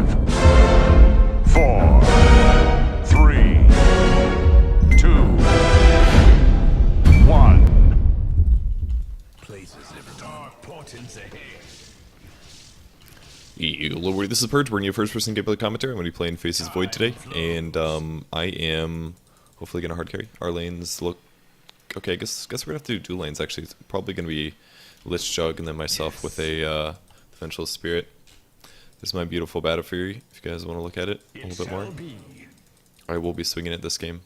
5, 4, 3, 2, 1. Places dark portents ahead. Hello, this is Purge, bringing you a first-person gameplay commentary. I'm going to be playing Faces Void today, and I am hopefully going to hard carry. Our lanes look... Okay, I guess we're going to have to do dual lanes, actually. It's probably going to be Lich Jug and then myself with a Vengeful Spirit. This is my beautiful Battle Fury, if you guys want to look at it a little bit more. I will be swinging it this game.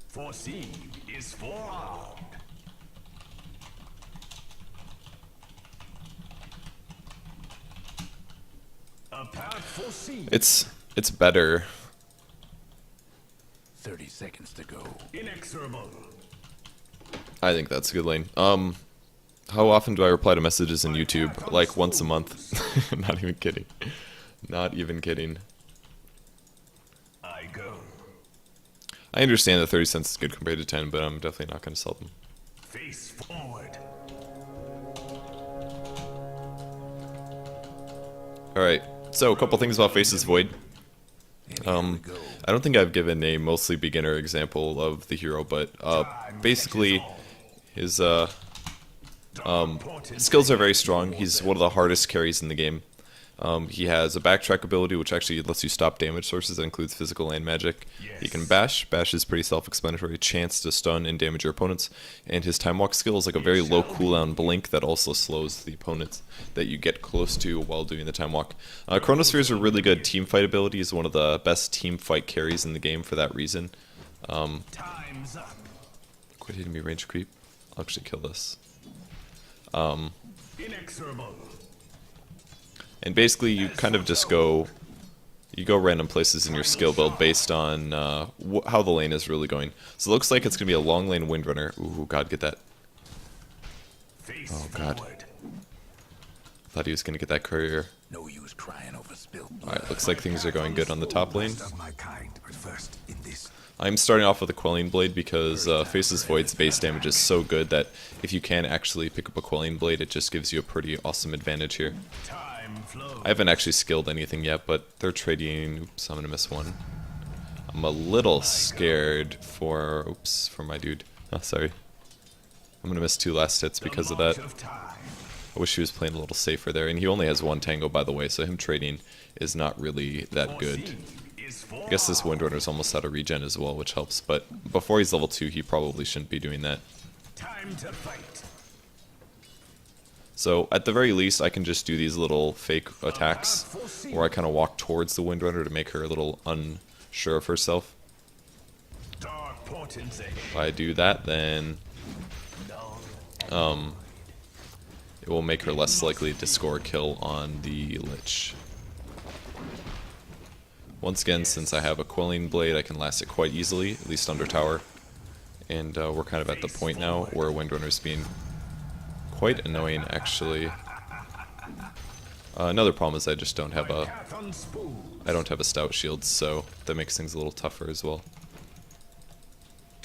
Foreseen is forearmed. A path foreseen. It's better. 30 seconds to go. Inexorable. I think that's a good lane. How often do I reply to messages in YouTube? Like once a month. Not even kidding. Not even kidding. I go. I understand that 30 cents is good compared to 10, but I'm definitely not going to sell them. Face forward. Alright, so a couple things about Faces Void. I don't think I've given a mostly beginner example of the hero, but basically his skills are very strong. He's one of the hardest carries in the game. He has a backtrack ability, which actually lets you stop damage sources. That includes physical and magic. He can bash. Bash is pretty self-explanatory. Chance to stun and damage your opponents. And his time walk skill is like a very low cooldown blink that also slows the opponents that you get close to while doing the time walk. Chronosphere is a really good team fight ability. He's one of the best team fight carries in the game for that reason. Time's up. Quit hitting me, range creep. I'll actually kill this. Inexorable. And basically, you kind of just go random places in your skill build based on how the lane is really going. So it looks like it's going to be a long lane Windrunner. Ooh, God, get that. Oh, God. I thought he was going to get that courier. No use crying over spilled blood. Alright, looks like things are going good on the top lane. Of my kind, but first in this. I'm starting off with a Quelling Blade because Faces Void's base damage is so good that if you can actually pick up a Quelling Blade, it just gives you a pretty awesome advantage here. I haven't actually skilled anything yet, but they're trading... Oops, I'm gonna miss one. I'm a little scared for... Oops, for my dude. Oh, sorry. I'm gonna miss 2 last hits because of that. I wish he was playing a little safer there, and he only has 1 tango, by the way, so him trading is not really that good. I guess this Windrunner's almost out of regen as well, which helps, but before he's level 2, he probably shouldn't be doing that. Time to fight. So, at the very least, I can just do these little fake attacks, where I kind of walk towards the Windrunner to make her a little unsure of herself. If I do that, then it will make her less likely to score a kill on the Lich. Once again, since I have a Quelling Blade, I can last it quite easily, at least under tower. And we're kind of at the point now where Windrunner's being quite annoying, actually. Another problem is I just don't have a stout shield, so that makes things a little tougher as well.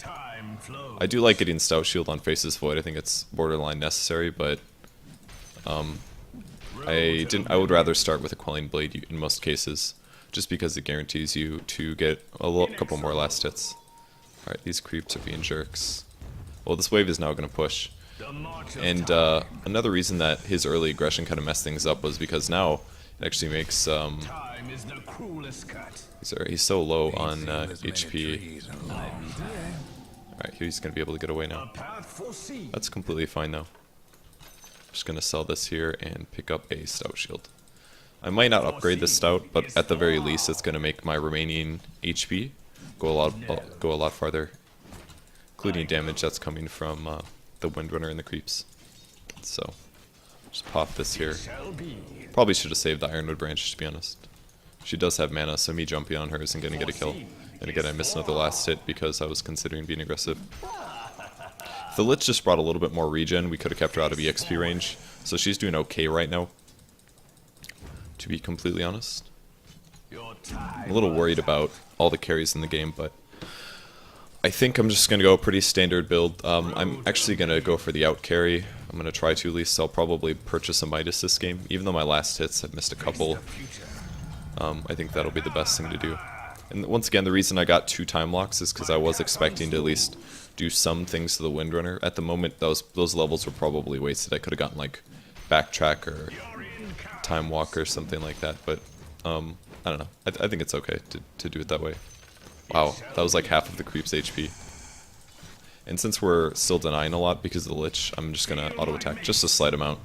I do like getting stout shield on Faces Void. I think it's borderline necessary, but I would rather start with a Quelling Blade in most cases, just because it guarantees you to get a couple more last hits. All right, these creeps are being jerks. Well, this wave is now going to push. And another reason that his early aggression kind of messed things up was because now it actually makes he's so low on HP. Alright, he's going to be able to get away now. That's completely fine though. Just going to sell this here and pick up a stout shield. I might not upgrade this stout, but at the very least it's going to make my remaining HP go a lot farther, including damage that's coming from the Windrunner and the creeps. So, just pop this here. Probably should have saved the Ironwood branch, to be honest. She does have mana, so me jumping on her isn't going to get a kill. And again, I missed another last hit because I was considering being aggressive. If the Lich just brought a little bit more regen, we could have kept her out of EXP range. So she's doing okay right now, to be completely honest. I'm a little worried about all the carries in the game, but I think I'm just gonna go pretty standard build. I'm actually gonna go for the out carry. I'm gonna try to at least. I'll probably purchase a Midas this game, even though my last hits I've missed a couple. I think that'll be the best thing to do. And once again, the reason I got 2 time locks is because I was expecting to at least do some things to the Windrunner. At the moment, those levels were probably wasted. I could have gotten like backtrack or time walk or something like that, but I don't know. I think it's okay to do it that way. Wow, that was like half of the creep's HP. And since we're still denying a lot because of the Lich, I'm just gonna auto attack just a slight amount.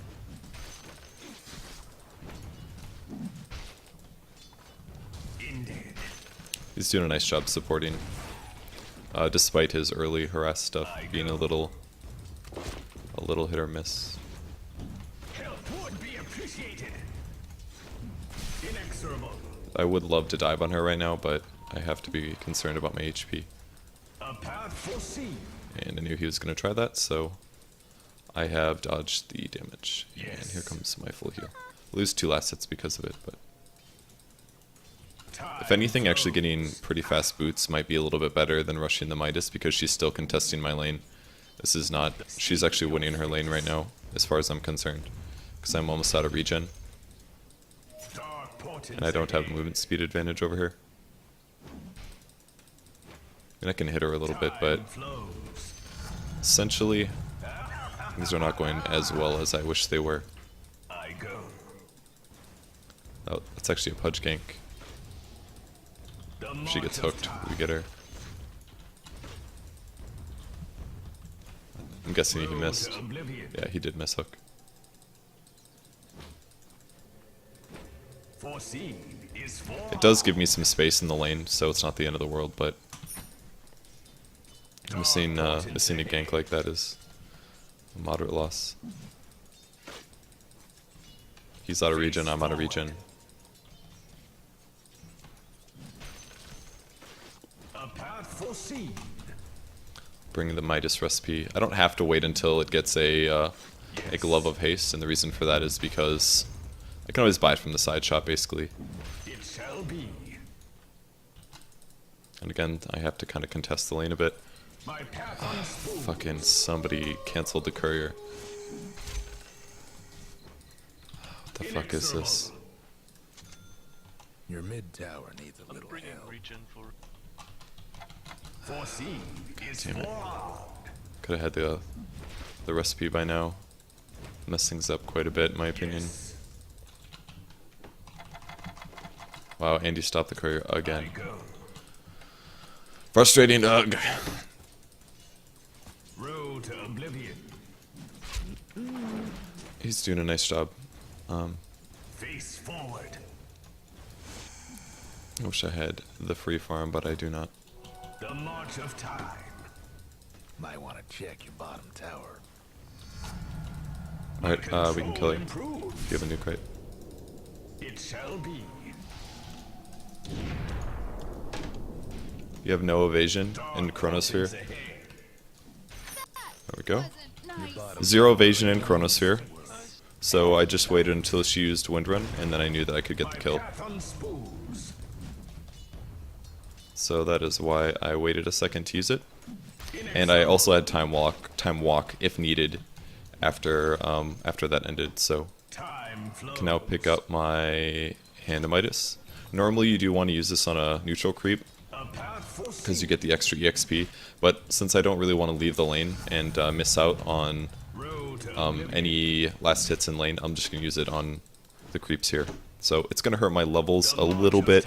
He's doing a nice job supporting, despite his early harass stuff being a little hit or miss. I would love to dive on her right now, but I have to be concerned about my HP. And I knew he was going to try that, so I have dodged the damage. And here comes my full heal. Lose 2 last hits because of it, but if anything, actually getting pretty fast boots might be a little bit better than rushing the Midas because she's still contesting my lane. This is not... She's actually winning her lane right now, as far as I'm concerned, because I'm almost out of regen. And I don't have movement speed advantage over her. And I can hit her a little bit, but essentially, things are not going as well as I wish they were. Oh, that's actually a Purge gank. If she gets hooked, we get her. I'm guessing he missed. Yeah, he did miss hook. It does give me some space in the lane, so it's not the end of the world, but missing a gank like that is a moderate loss. He's out of regen, I'm out of regen. Bring the Midas recipe. I don't have to wait until it gets a Glove of Haste, and the reason for that is because I can always buy it from the side shop, basically. And again, I have to kind of contest the lane a bit. Fucking somebody canceled the courier. What the fuck is this? Your mid tower needs a little help. Damn it. Could have had the recipe by now. Messed things up quite a bit, in my opinion. Wow, Andy stopped the courier again. Frustrating, ugh. He's doing a nice job. Face forward. I wish I had the free farm, but I do not. The march of time. Might want to check your bottom tower. Alright, we can kill him. You have a nuke, right? It shall be. You have no evasion in Chronosphere. There we go. 0 evasion in Chronosphere. So I just waited until she used Windrun, and then I knew that I could get the kill. So that is why I waited a second to use it. And I also had time walk if needed after after that ended. So I can now pick up my Hand of Midas. Normally you do want to use this on a neutral creep because you get the extra EXP, but since I don't really want to leave the lane and miss out on any last hits in lane, I'm just going to use it on the creeps here. So it's going to hurt my levels a little bit,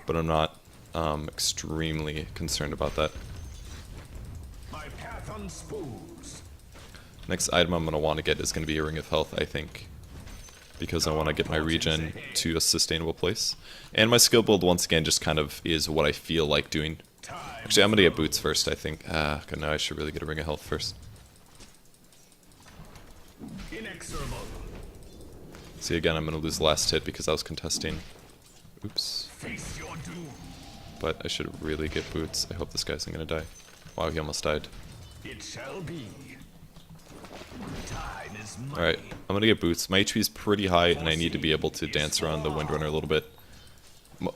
but I'm not extremely concerned about that. Next item I'm going to want to get is going to be a Ring of Health, I think, because I want to get my regen to a sustainable place. And my skill build, once again, just kind of is what I feel like doing. Actually, I'm going to get boots first, I think. God, no, I should really get a Ring of Health first. See, again, I'm going to lose the last hit because I was contesting. Oops. But I should really get boots. I hope this guy isn't going to die. Wow, he almost died. It shall be. Alright, I'm going to get boots. My HP is pretty high, and I need to be able to dance around the Windrunner a little bit.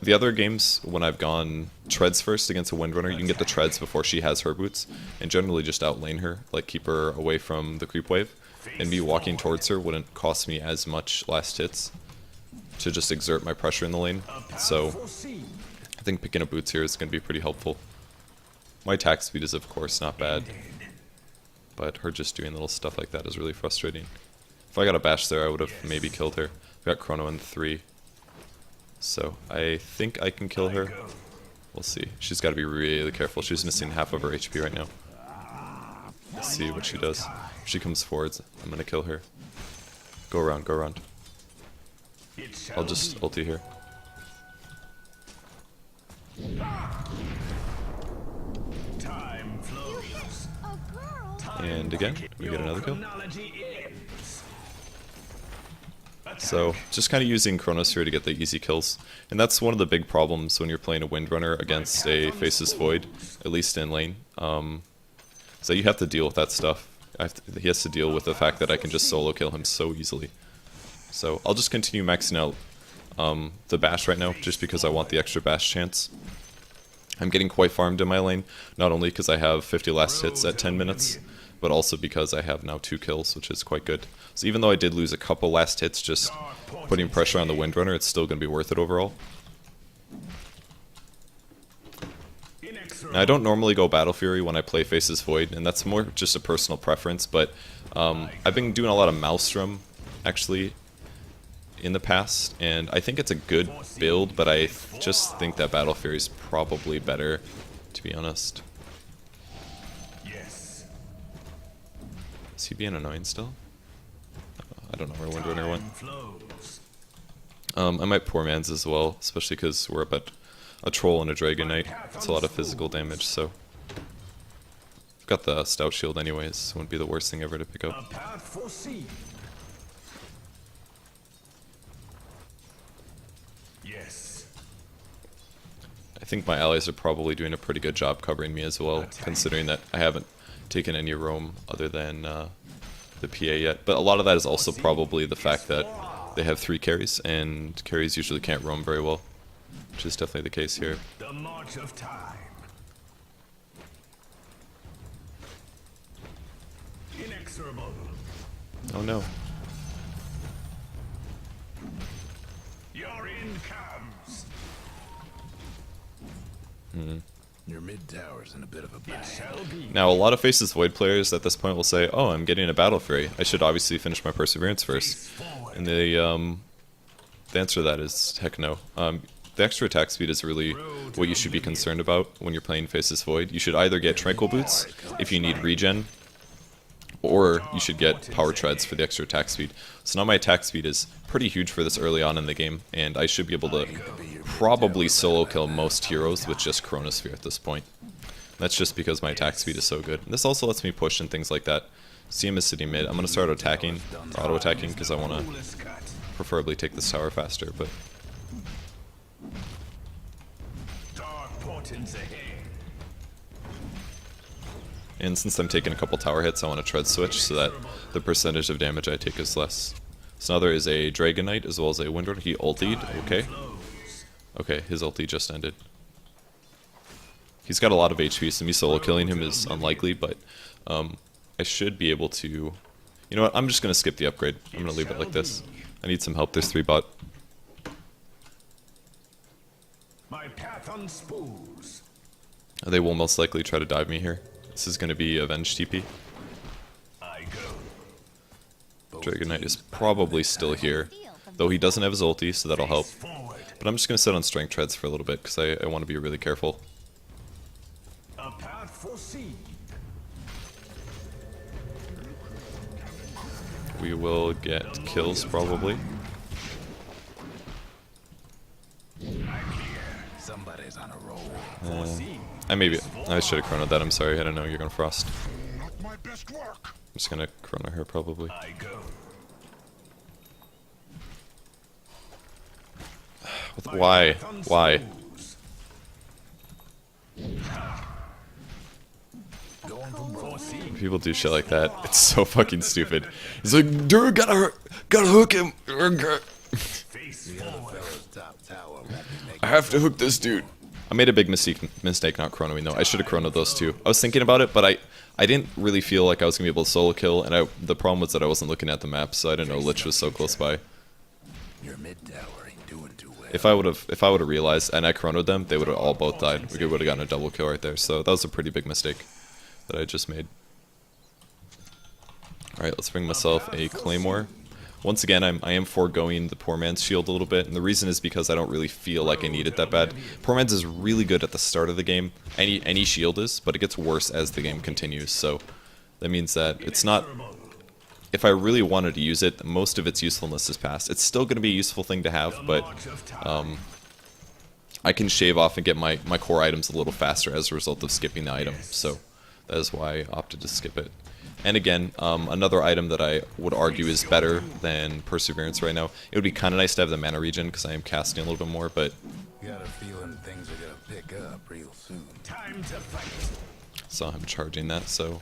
The other games, when I've gone treads first against a Windrunner, you can get the treads before she has her boots, and generally just outlane her, like keep her away from the creep wave, and me walking towards her wouldn't cost me as much last hits to just exert my pressure in the lane. So I think picking up boots here is going to be pretty helpful. My attack speed is of course not bad, but her just doing little stuff like that is really frustrating. If I got a bash there, I would have maybe killed her. We got Chrono in 3. So I think I can kill her. We'll see. She's got to be really careful. She's missing half of her HP right now. Let's see what she does. If she comes forwards, I'm going to kill her. Go around, go around. I'll just ulti here. And again, we get another kill. So, just kind of using Chronos here to get the easy kills. And that's one of the big problems when you're playing a Windrunner against a Faceless Void, at least in lane. So you have to deal with that stuff. He has to deal with the fact that I can just solo kill him so easily. So I'll just continue maxing out the bash right now, just because I want the extra bash chance. I'm getting quite farmed in my lane, not only because I have 50 last hits at 10 minutes, but also because I have now 2 kills, which is quite good. So even though I did lose a couple last hits just putting pressure on the Windrunner, it's still going to be worth it overall. Now, I don't normally go Battle Fury when I play Faceless Void, and that's more just a personal preference, but I've been doing a lot of Maelstrom, actually, in the past, and I think it's a good build, but I just think that Battle Fury is probably better, to be honest. Is he being annoying still? I don't know where Windrunner went. I might Poor Man's as well, especially because we're up at a Troll and a Dragon Knight. It's a lot of physical damage, so... I've got the Stout Shield anyways, so it wouldn't be the worst thing ever to pick up. I think my allies are probably doing a pretty good job covering me as well, considering that I haven't taken any roam other than the PA yet. But a lot of that is also probably the fact that they have 3 carries, and carries usually can't roam very well, which is definitely the case here. The march of time. Inexorable. Oh no. Your end comes. Your mid tower's in a bit of a bag. Now, a lot of Faceless Void players at this point will say, "Oh, I'm getting a Battle Fury. I should obviously finish my Perseverance first." And the answer to that is heck no. The extra attack speed is really what you should be concerned about when you're playing Faceless Void. You should either get Tranquil Boots if you need regen, or you should get Power Treads for the extra attack speed. So now my attack speed is pretty huge for this early on in the game, and I should be able to probably solo kill most heroes with just Chronosphere at this point. That's just because my attack speed is so good. And this also lets me push and things like that. See him is sitting mid. I'm going to start attacking, or auto-attacking, because I want to preferably take this tower faster, but... And since I'm taking a couple tower hits, I want to tread switch so that the percentage of damage I take is less. So now there is a Dragon Knight as well as a Windrunner. He ultied, okay. Okay, his ulti just ended. He's got a lot of HP, so me solo killing him is unlikely, but I should be able to... You know what, I'm just going to skip the upgrade. I'm going to leave it like this. I need some help, there's 3 bot. My path unspools. They will most likely try to dive me here. This is going to be Avenge TP. Dragon Knight is probably still here, though he doesn't have his ulti, so that'll help. But I'm just going to sit on Strength Treads for a little bit, because I want to be really careful. We will get kills, probably. Somebody's on a roll. I should have chronoed that, I'm sorry, I don't know, you're going to Frost. Not my best work. I'm just going to chrono her, probably. Why? Why? People do shit like that. It's so fucking stupid. He's like, dude, gotta hook him. I have to hook this dude. I made a big mistake not chronoing though. I should have chronoed those two. I was thinking about it, but I didn't really feel like I was going to be able to solo kill, and the problem was that I wasn't looking at the map, so I didn't know Lich was so close by. Your mid tower ain't doing too well. If I would have realized and I chronoed them, they would have all both died. We would have gotten a double kill right there. So that was a pretty big mistake that I just made. All right, let's bring myself a claymore. Once again, I am foregoing the poor man's shield a little bit, and the reason is because I don't really feel like I need it that bad. Poor man's is really good at the start of the game. Any shield is, but it gets worse as the game continues. So that means that it's not. If I really wanted to use it, most of its usefulness is past. It's still going to be a useful thing to have, but I can shave off and get my core items a little faster as a result of skipping the item. So that is why I opted to skip it. And again, another item that I would argue is better than Perseverance right now. It would be kind of nice to have the mana regen because I am casting a little bit more, but Got a feeling things are gonna pick up real soon. Time to fight. saw him charging that, so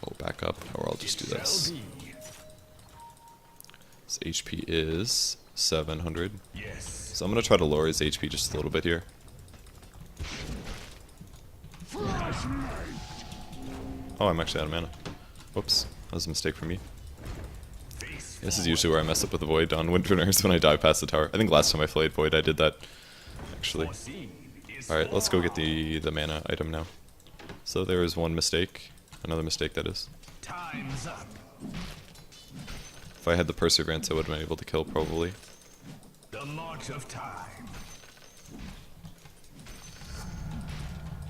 we'll back up, or I'll just do this. His HP is 700, so I'm gonna try to lower his HP just a little bit here. Oh, I'm actually out of mana. Whoops, that was a mistake for me. This is usually where I mess up with the Void on Winter Nurse when I dive past the tower. I think last time I played Void I did that, actually. Alright, let's go get the mana item now. So there is one mistake. Another mistake, that is. Time's up. If I had the Perseverance, I would have been able to kill, probably. The march of time.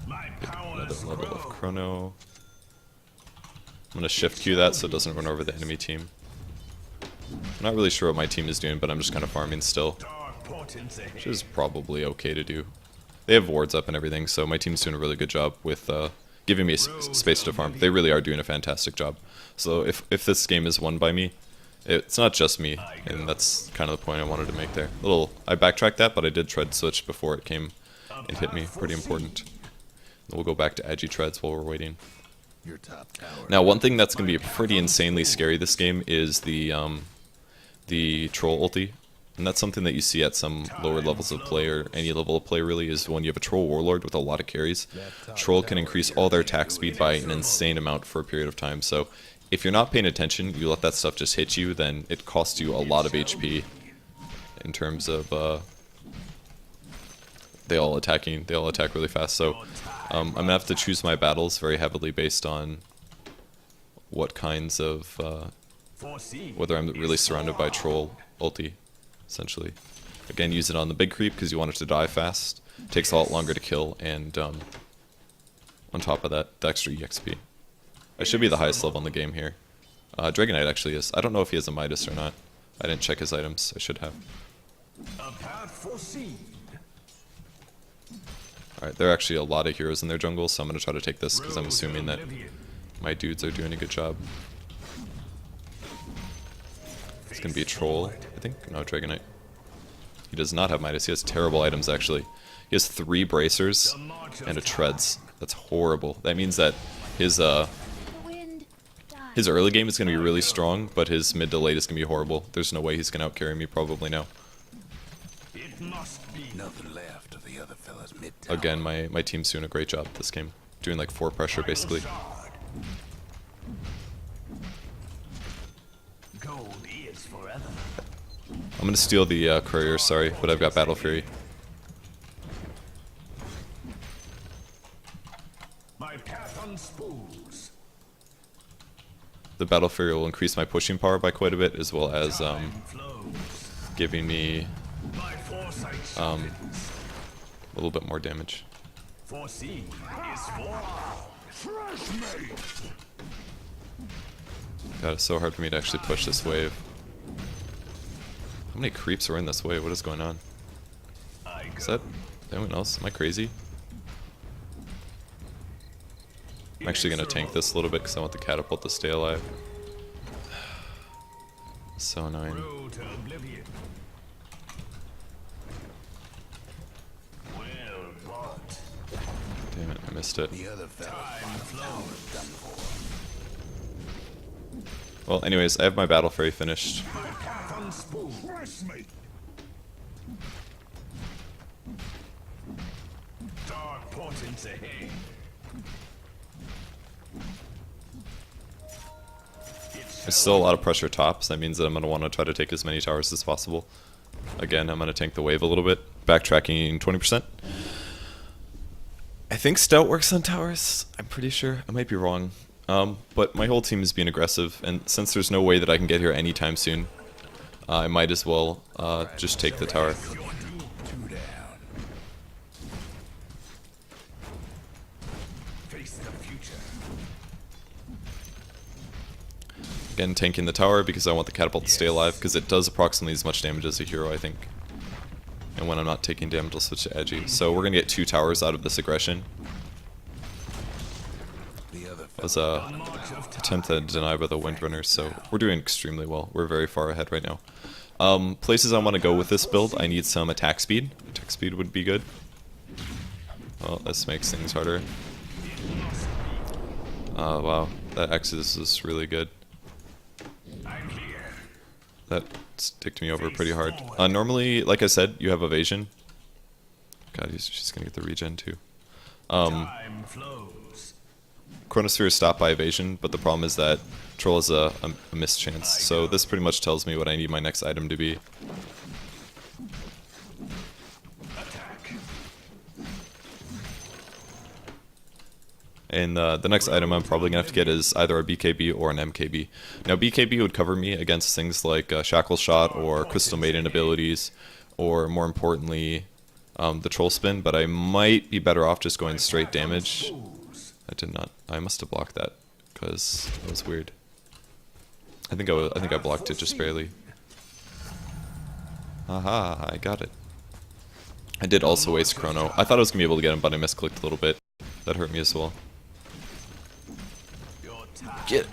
My Another powers level of grow. Chrono. I'm going to shift Q that so it doesn't run over the enemy team. I'm not really sure what my team is doing, but I'm just kind of farming still. Dark portents ahead. Which is probably okay to do. They have wards up and everything, so my team's doing a really good job with giving me space to farm. They really are doing a fantastic job. So if this game is won by me, it's not just me, and that's kind of the point I wanted to make there. I backtracked that, but I did tread switch before it came and hit me. Pretty important. We'll go back to Agi treads while we're waiting. Your top tower. Now, one thing that's going to be pretty insanely scary this game is the troll ulti. And that's something that you see at some lower levels of play, or any level of play really, is when you have a troll warlord with a lot of carries. Troll can increase all their attack speed by an insane amount for a period of time. So if you're not paying attention, you let that stuff just hit you, then it costs you a lot of HP in terms of they all attack really fast. So I'm gonna have to choose my battles very heavily based on what kinds of whether I'm really surrounded by troll ulti, essentially. Again, use it on the big creep because you want it to die fast. Takes a lot longer to kill, and on top of that, the extra EXP. I should be the highest level in the game here. Dragon Knight actually is. I don't know if he has a Midas or not. I didn't check his items. I should have. A path foreseen. Alright, there are actually a lot of heroes in their jungle, so I'm going to try to take this because I'm assuming that my dudes are doing a good job. It's going to be a troll, I think. No, Dragon Knight. He does not have Midas. He has terrible items, actually. He has 3 bracers and a treads. That's horrible. That means that his early game is going to be really strong, but his mid to late is going to be horrible. There's no way he's going to outcarry me probably now. It must be nothing left of the other fella's mid. Again, my team's doing a great job this game. Doing like 4 pressure, basically. Gold is forever. I'm going to steal the courier, sorry, but I've got Battle Fury. My path unspools. The Battle Fury will increase my pushing power by quite a bit, as well as Flows. giving me My foresight a little bit more damage. foreseen is for. Fresh meat. God, it's so hard for me to actually push this wave. How many creeps are in this wave? What is going on? Is that anyone else? Am I crazy? I'm actually going to tank this a little bit because I want the catapult to stay alive. So annoying. Road to oblivion. Well bought. Damn it, I missed it. The other fella's flows. Done for. Well, anyways, I have my Battle Fury finished. My path unspools. Fresh meat. portents ahead. There's still a lot of pressure top, so that means that I'm going to want to try to take as many towers as possible. Again, I'm going to tank the wave a little bit. Backtracking 20%. I think Stout works on towers. I'm pretty sure. I might be wrong. But my whole team is being aggressive, and since there's no way that I can get here anytime soon, I might as well just take the tower. Again, tanking the tower because I want the catapult to stay alive, because it does approximately as much damage as a hero, I think. And when I'm not taking damage, I'll switch to edgy. So we're going to get 2 towers out of this aggression. That was a attempt at deny by the Windrunners, so we're doing extremely well. We're very far ahead right now. Places I want to go with this build, I need some attack speed. Attack speed would be good. Well, this makes things harder. Wow, that Exodus is really good. That sticked me over pretty hard. Normally, like I said, you have evasion. God, she's gonna get the regen too. Chronosphere is stopped by evasion, but the problem is that Troll has a missed chance. So this pretty much tells me what I need my next item to be. And the next item I'm probably going to have to get is either a BKB or an MKB. Now BKB would cover me against things like Shackle Shot or Crystal Maiden abilities, or more importantly, the Troll Spin, but I might be better off just going straight damage. I did not. I must have blocked that, because that was weird. I think I blocked it just barely. Aha, I got it. I did also waste Chrono. I thought I was going to be able to get him, but I misclicked a little bit. That hurt me as well. Get it.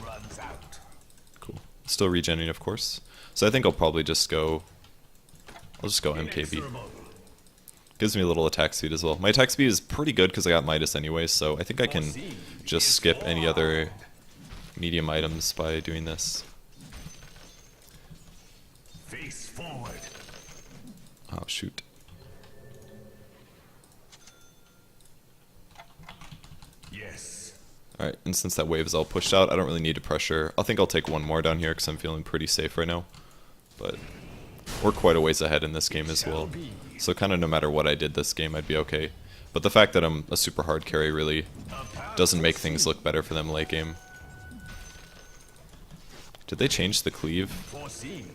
Cool. Still regenerating, of course. So I think I'll probably just go... I'll just go MKB. Gives me a little attack speed as well. My attack speed is pretty good because I got Midas anyway, so I think I can just skip any other medium items by doing this. Face forward. Oh, shoot. Yes. Alright, and since that wave is all pushed out, I don't really need to pressure. I think I'll take one more down here because I'm feeling pretty safe right now. But we're quite a ways ahead in this game as well. So kind of no matter what I did this game, I'd be okay. But the fact that I'm a super hard carry really doesn't make things look better for them late game. Did they change the cleave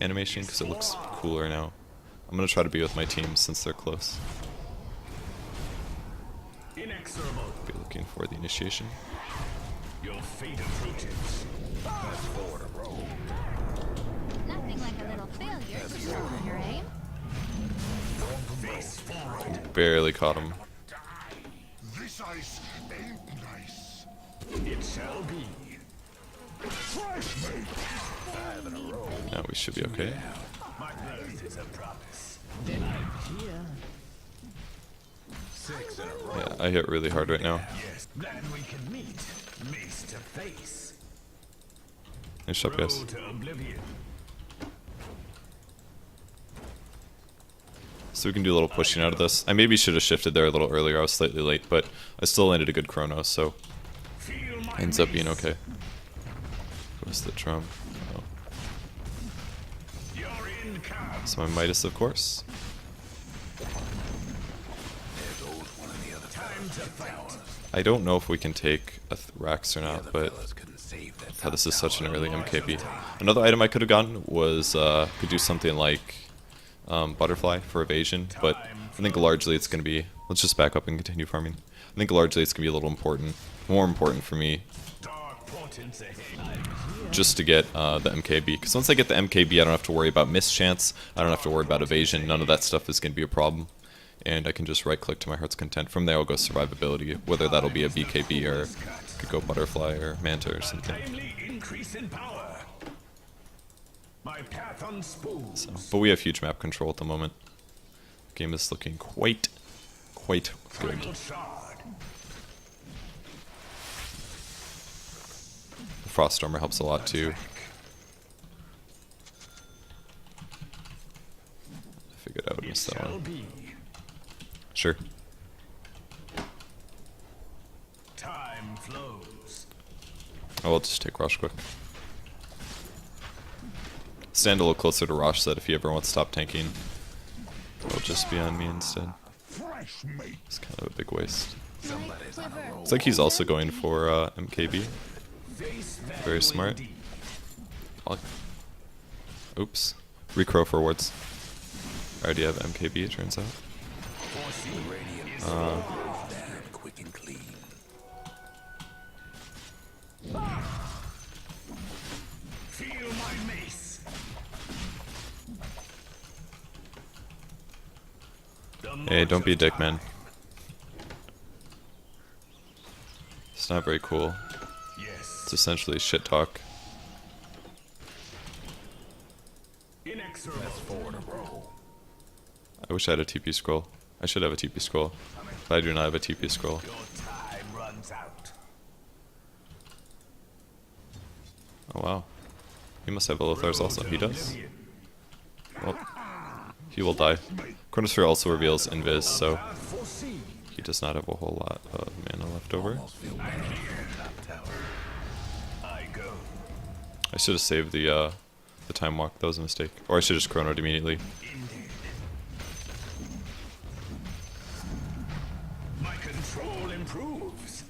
animation? Because it looks cooler now. I'm going to try to be with my team since they're close. Be looking for the initiation. Your fate approaches. Fast forward a roll. Nothing like a little failure to sharpen your aim. Face forward. Barely caught him. This ice ain't nice. It shall be. Fresh meat. 5 in a row. Now we should be okay. My birth is a promise. 6 in a row. Yeah, I hit really hard right now. Yes. Glad we can meet. Face to face. Nice shot, guys. Road to oblivion. So we can do a little pushing out of this. I maybe should have shifted there a little earlier. I was slightly late, but I still landed a good chrono, so ends up being okay. Where's the drum? Oh. You're in camp. So my Midas, of course. Time to fight. I don't know if we can take a Thrax or not, but this is such an early MKB. Another item I could have gotten was could do something like Butterfly for evasion, but I think largely it's going to be... Let's just back up and continue farming. I think largely it's going to be a little more important for me just to get the MKB. Because once I get the MKB, I don't have to worry about mischance, I don't have to worry about evasion, none of that stuff is going to be a problem. And I can just right click to my heart's content. From there I'll go survivability, whether that'll be a BKB or could go Butterfly or Manta or something. So, but we have huge map control at the moment. The game is looking quite good. The Froststormer helps a lot too. I figured I would miss that one. Sure. Time flows. I'll just take Rosh quick. Stand a little closer to Rosh, so that if he ever wants to stop tanking, it'll just be on me instead. Fresh meat. It's kind of a big waste. Somebody's on a roll. It's like he's also going for MKB. Face Very value smart. indeed. Oops. Recrow for wards. I already have MKB, it turns out. Foresee radiant is quick and clean. Feel my mace. Hey, don't be a dick, man. It's not very cool. Yes. It's essentially shit talk. Inexorable. That's four in a row. I wish I had a TP scroll. I should have a TP scroll. But I do not have a TP scroll. Your time runs out. Oh wow. He must have Lothars also. He does. Well, he will die. Chronosphere also reveals Invis, so Foresee. he does not have a whole lot of mana left over. Top tower. I go. I should have saved the time walk. That was a mistake. Or I should have just chronoed immediately. Indeed. My control improves.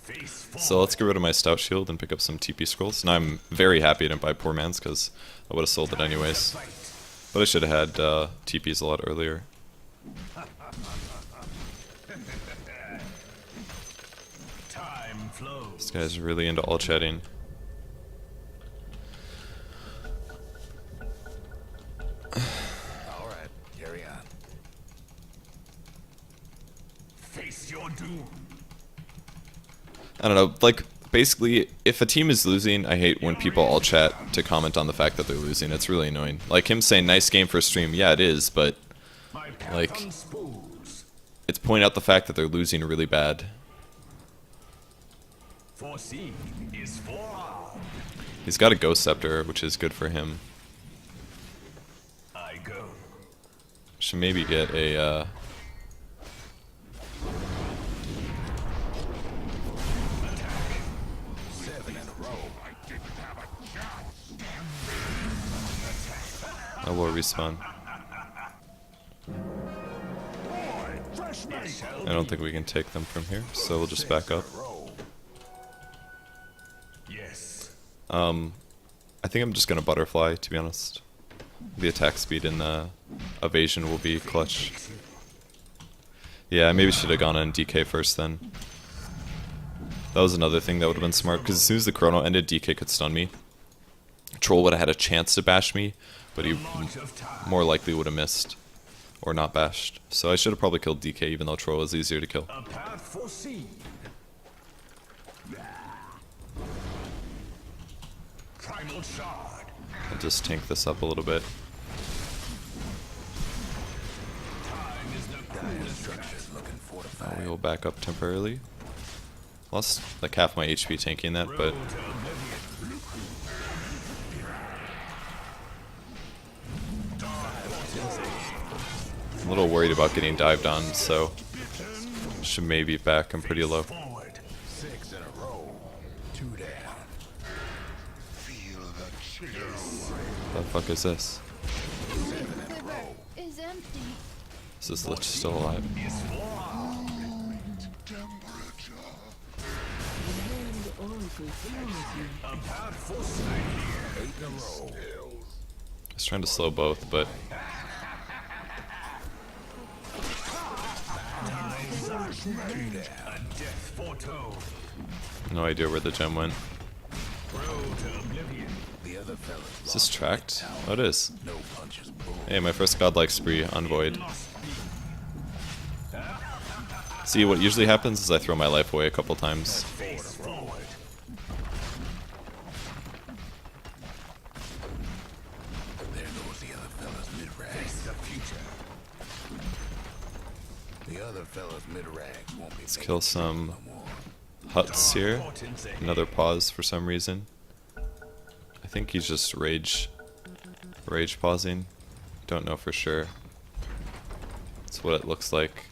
Face forward. So let's get rid of my stout shield and pick up some TP scrolls. Now I'm very happy I didn't buy Poor Man's because I would have sold it anyways. Fight. But I should have had TPs a lot earlier. Time flows. This guy's really into all chatting. All right, carry on. Face your doom. I don't know, like, basically, if a team is losing, I hate when people all chat to comment on the fact that they're losing. It's really annoying. Like him saying, nice game for stream, yeah, it is, but, My path like, unspools. it's point out the fact that they're losing really bad. Foresee is forearmed. He's got a Ghost Scepter, which is good for him. I go. Should maybe get a, Seven in a row. I will respawn. Fresh meat. I don't think we can take them from here, so we'll just back up. Yes. I think I'm just gonna butterfly, to be honest. The attack speed and the evasion will be clutch. Yeah, I maybe should have gone on DK first then. That was another thing that would have been smart, because as soon as the chrono ended, DK could stun me. Troll would have had a chance to bash me, but he more likely would have missed. Or not bashed. So I should have probably killed DK, even though Troll was easier to kill. A path foreseen. Primal shard. I'll just tank this up a little bit. Time is the coolest structures looking fortified. We will back up temporarily. Lost like half my HP tanking that, but Road to oblivion. I'm a little worried about getting dived on, so should maybe back. I'm pretty low. Forward. Six in a row. Two down. Feel the chill. What the fuck is this? The river is empty. Is this Lich still alive? Temperature. A path foreseen. Eight in a row. I was trying to slow both, but A death foretold. no idea where the gem went. Road to oblivion. The other fellas. Is this tracked? Oh, it is. No punches pulled. Hey, my first godlike spree on Void. Must be. See, what usually happens is I throw my life away a couple times. Face forward. There goes the other fella's mid-rag. Face the future. The other fella's mid-rags won't be. Let's kill some huts here. Another pause for some reason. I think he's just rage pausing. Don't know for sure. That's what it looks like.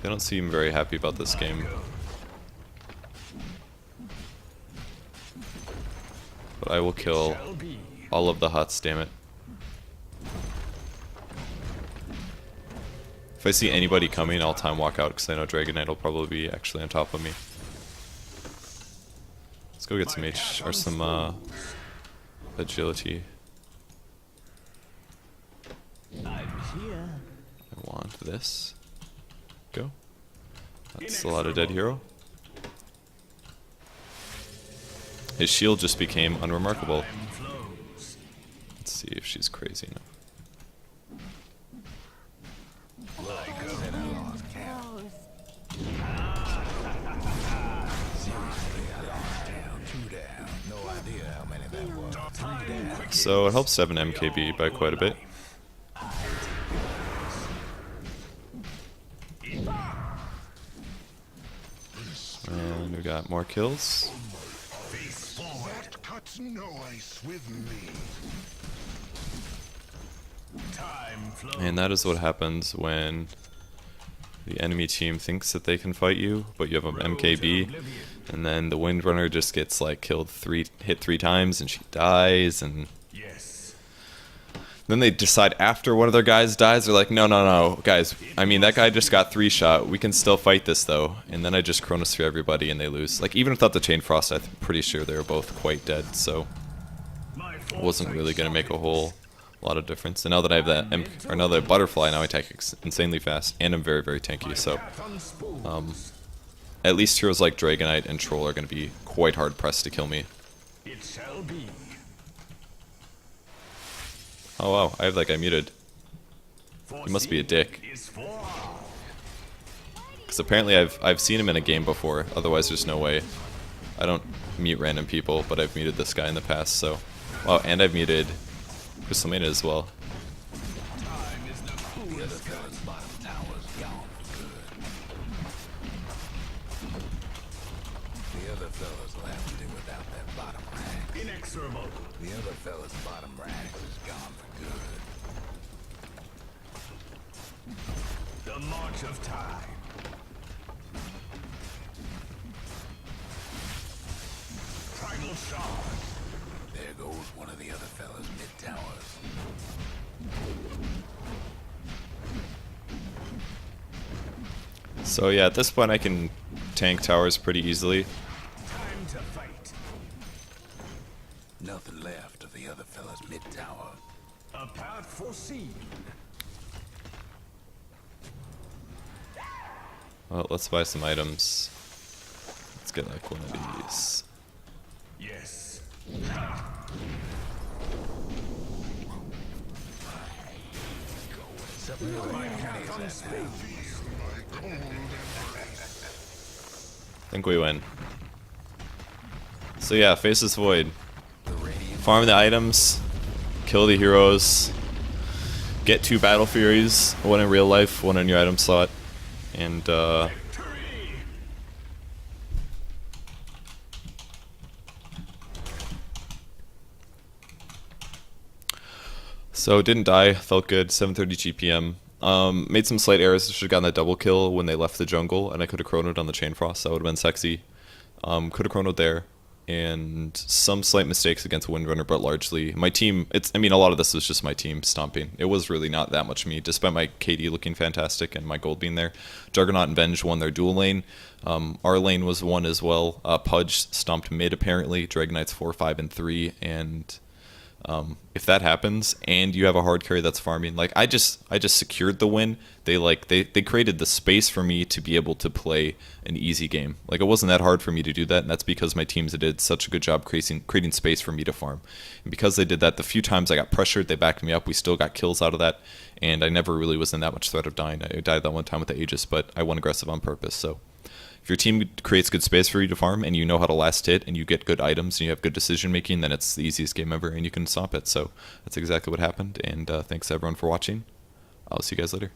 They don't seem very happy about this game. I will kill all of the huts, damn it. If I see anybody coming, I'll time walk out because I know Dragon Knight will probably be actually on top of me. Let's go get some or some agility. I want this. Go. That's a lot of dead hero. His shield just became unremarkable. Let's see if she's crazy enough. So it helps 7 MKB by quite a bit. And we got more kills. That cuts no ice with me. And that is what happens when the enemy team thinks that they can fight you, but you have an MKB, and then the Windrunner just gets like hit three times, and she dies, and then they decide after one of their guys dies, they're like, no, guys, I mean, that guy just got 3-shot, we can still fight this though, and then I just Chronosphere everybody and they lose. Like, even without the Chain Frost, I'm pretty sure they were both quite dead, so it wasn't really going to make a whole lot of difference. And now that I have that another Butterfly, now I attack insanely fast, and I'm very, very tanky, so at least heroes like Dragonite and Troll are going to be quite hard pressed to kill me. It shall be. Oh wow, I have that guy muted. He must be a dick. Because apparently I've seen him in a game before, otherwise there's no way. I don't mute random people, but I've muted this guy in the past, so... Oh, and I've muted Crystal Maiden as well. Inexorable. The other fella's bottom rack is gone for good. The march of time. Primal shard. There goes one of the other fella's mid-towers. So yeah, at this point I can tank towers pretty easily. Time to fight. Nothing left of the other fella's mid-tower. A path foreseen. Well, let's buy some items. Let's get like one of these. Yes. I think we win. So yeah, Faceless Void. Farm the items, kill the heroes, get 2 Battle Furies, one in real life, one in your item slot, and so didn't die, felt good, 730 GPM. Made some slight errors, should have gotten that double kill when they left the jungle, and I could have chronoed on the Chain Frost, that would have been sexy. Could have chronoed there, and some slight mistakes against Windrunner, but largely my team, I mean, a lot of this was just my team stomping. It was really not that much me, despite my KD looking fantastic and my gold being there. Juggernaut and Venge won their dual lane. Our lane was won as well. Pudge stomped mid apparently, Dragonite's 4, 5, and 3, and if that happens and you have a hard carry that's farming, like I just secured the win. They created the space for me to be able to play an easy game. Like, it wasn't that hard for me to do that, and that's because my teams did such a good job creating space for me to farm. And because they did that, the few times I got pressured, they backed me up. We still got kills out of that, and I never really was in that much threat of dying. I died that one time with the Aegis, but I went aggressive on purpose. So if your team creates good space for you to farm, and you know how to last hit, and you get good items, and you have good decision making, then it's the easiest game ever, and you can stomp it. So that's exactly what happened, and thanks everyone for watching. I'll see you guys later.